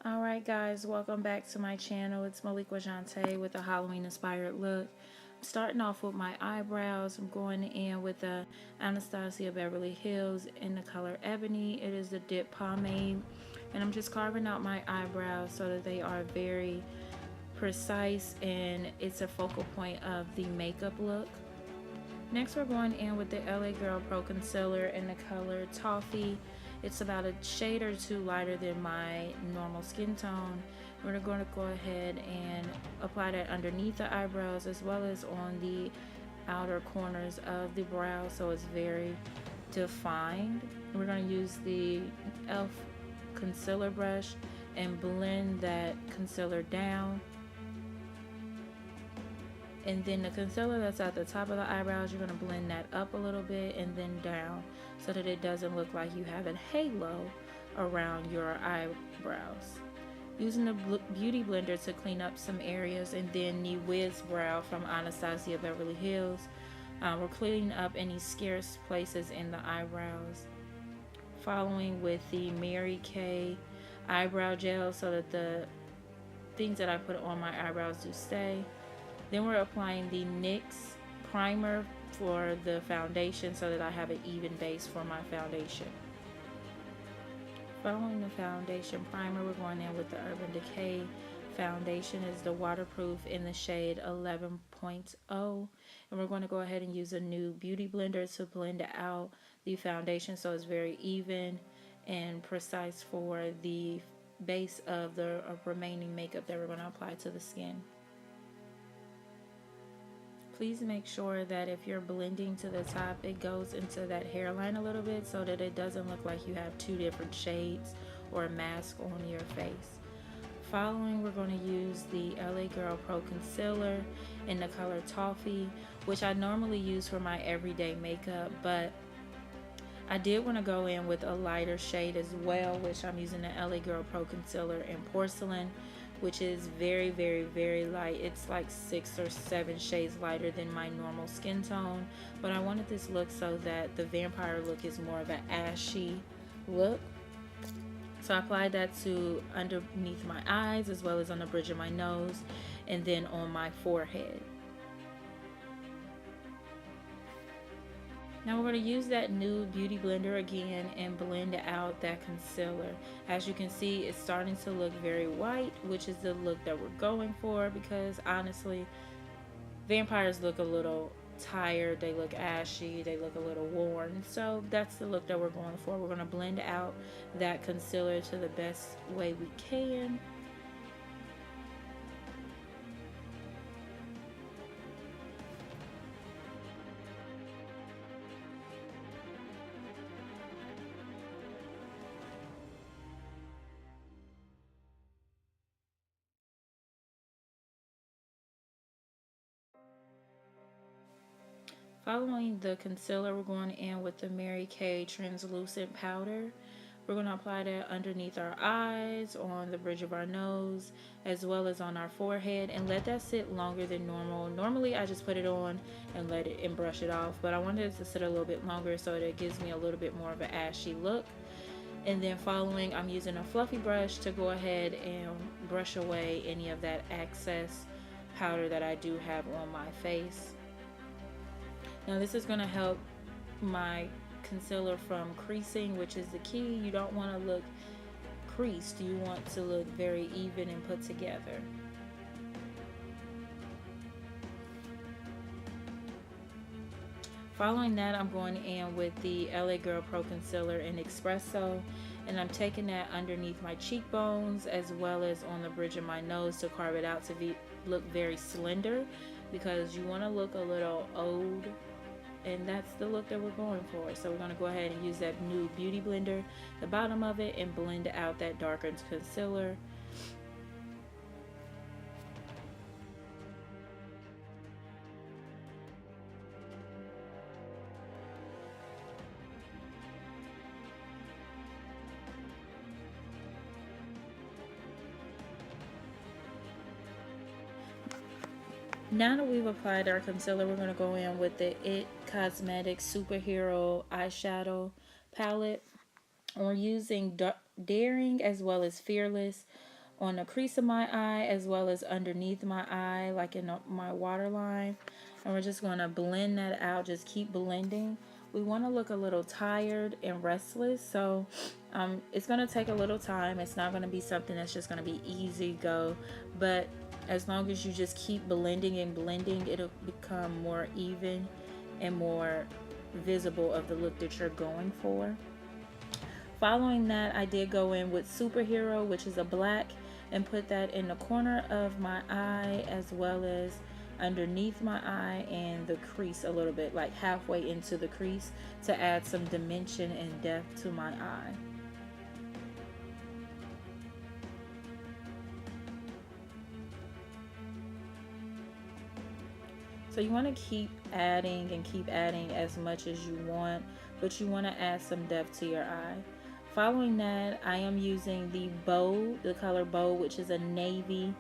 Alright guys, welcome back to my channel. It's Malik Wajante with a Halloween inspired look. I'm starting off with my eyebrows. I'm going in with the Anastasia Beverly Hills in the color Ebony. It is the dip pomade. And I'm just carving out my eyebrows so that they are very precise and it's a focal point of the makeup look. Next we're going in with the LA Girl Pro Concealer in the color Toffee. It's about a shade or two lighter than my normal skin tone. We're going to go ahead and apply that underneath the eyebrows as well as on the outer corners of the brow so it's very defined. We're going to use the e.l.f. concealer brush and blend that concealer down. And then the concealer that's at the top of the eyebrows, you're going to blend that up a little bit and then down so that it doesn't look like you have a halo around your eyebrows. Using the Beauty Blender to clean up some areas, and then the Whiz Brow from Anastasia Beverly Hills. We're cleaning up any scarce places in the eyebrows. Following with the Mary Kay eyebrow gel so that the things that I put on my eyebrows do stay. Then we're applying the NYX primer for the foundation so that I have an even base for my foundation. Following the foundation primer, we're going in with the Urban Decay foundation. Is the waterproof in the shade 11.0. And we're going to go ahead and use a new beauty blender to blend out the foundation so it's very even and precise for the base of the remaining makeup that we're going to apply to the skin. Please make sure that if you're blending to the top, it goes into that hairline a little bit so that it doesn't look like you have two different shades or a mask on your face. Following, we're going to use the LA Girl Pro Concealer in the color Toffee, which I normally use for my everyday makeup, but I did want to go in with a lighter shade as well, which I'm using the LA Girl Pro Concealer in Porcelain, which is very, very, very light. It's like 6 or 7 shades lighter than my normal skin tone, but I wanted this look so that the vampire look is more of an ashy look. So I applied that to underneath my eyes as well as on the bridge of my nose and then on my forehead. Now we're going to use that new beauty blender again and blend out that concealer. As you can see, it's starting to look very white, which is the look that we're going for because honestly, vampires look a little tired, they look ashy, they look a little worn. So that's the look that we're going for. We're going to blend out that concealer to the best way we can. Following the concealer, we're going in with the Mary Kay translucent powder. We're going to apply that underneath our eyes, on the bridge of our nose, as well as on our forehead, and let that sit longer than normal. Normally I just put it on and let it and brush it off, but I wanted it to sit a little bit longer so that it gives me a little bit more of an ashy look. And then following, I'm using a fluffy brush to go ahead and brush away any of that excess powder that I do have on my face. Now this is going to help my concealer from creasing, which is the key. You don't want to look creased. You want to look very even and put together. Following that, I'm going in with the LA Girl Pro Concealer in Espresso, and I'm taking that underneath my cheekbones as well as on the bridge of my nose to carve it out to look very slender because you want to look a little old. And that's the look that we're going for. So we're going to go ahead and use that new beauty blender, the bottom of it, and blend out that darker concealer. Now that we've applied our concealer, we're going to go in with the IT Cosmetics Superhero Eyeshadow Palette. We're using Daring as well as Fearless. on the crease of my eye as well as underneath my eye, like in my waterline. And we're just going to blend that out. Just keep blending. We want to look a little tired and restless, so it's going to take a little time. It's not going to be something that's just going to be easy go, but as long as you just keep blending and blending, it'll become more even and more visible of the look that you're going for. Following that, I did go in with Superhero, which is a black, and put that in the corner of my eye as well as underneath my eye and the crease a little bit, like halfway into the crease, to add some dimension and depth to my eye. So you want to keep adding and keep adding as much as you want, but you want to add some depth to your eye. Following that, I am using the bow, the color bow, which is a navy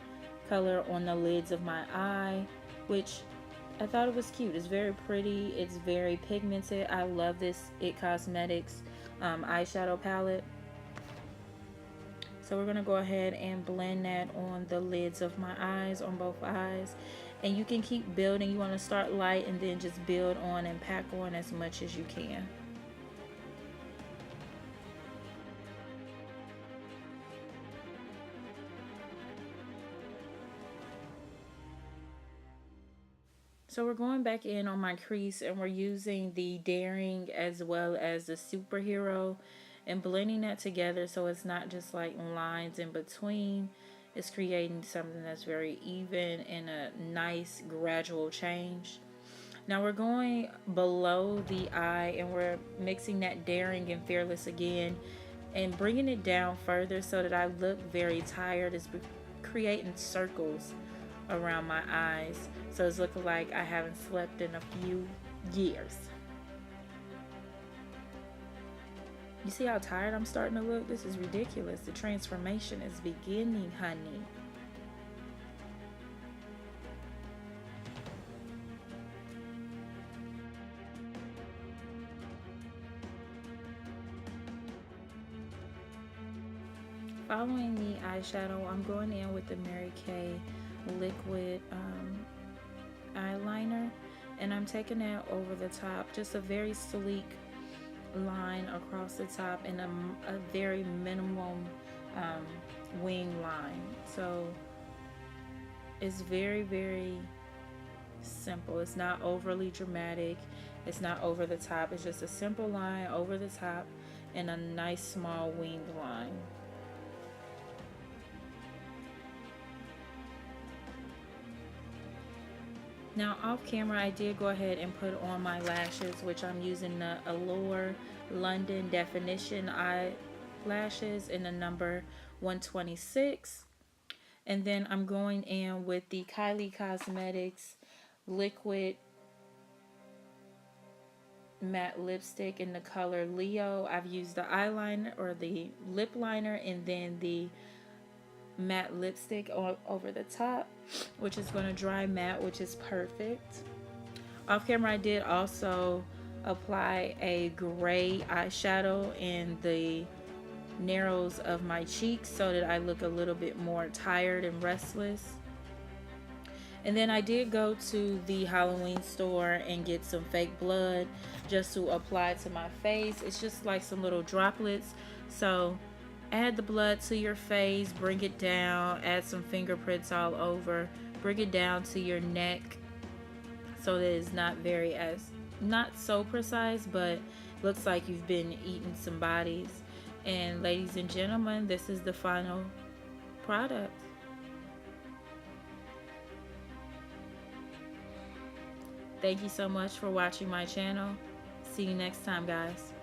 color on the lids of my eye, which I thought it was cute. It's very pretty. It's very pigmented. I love this It Cosmetics eyeshadow palette. So we're going to go ahead and blend that on the lids of my eyes, on both eyes. And you can keep building. You want to start light and then just build on and pack on as much as you can. So we're going back in on my crease and we're using the Daring as well as the Superhero and blending that together so it's not just like lines in between. It's creating something that's very even and a nice gradual change. Now we're going below the eye and we're mixing that Daring and Fearless again and bringing it down further so that I look very tired. It's creating circles around my eyes, so it's looking like I haven't slept in a few years. You see how tired I'm starting to look? This is ridiculous. The transformation is beginning, honey. Following the eyeshadow, I'm going in with the Mary Kay liquid eyeliner, and I'm taking that over the top, just a very sleek line across the top and a very minimum wing line. So it's very, very simple. It's not overly dramatic. It's not over the top. It's just a simple line over the top and a nice small winged line. Now off camera, I did go ahead and put on my lashes, which I'm using the Allure London Definition eyelashes in the number 126. And then I'm going in with the Kylie Cosmetics liquid matte lipstick in the color Leo. I've used the eyeliner or the lip liner and then the matte lipstick over the top, which is going to dry matte, which is perfect. Off camera, I did also apply a gray eyeshadow in the narrows of my cheeks so that I look a little bit more tired and restless. And then I did go to the Halloween store and get some fake blood just to apply to my face. It's just like some little droplets. So add the blood to your face, bring it down, add some fingerprints all over, bring it down to your neck so that it's not so precise, but looks like you've been eating some bodies. And ladies and gentlemen, this is the final product. Thank you so much for watching my channel. See you next time, guys.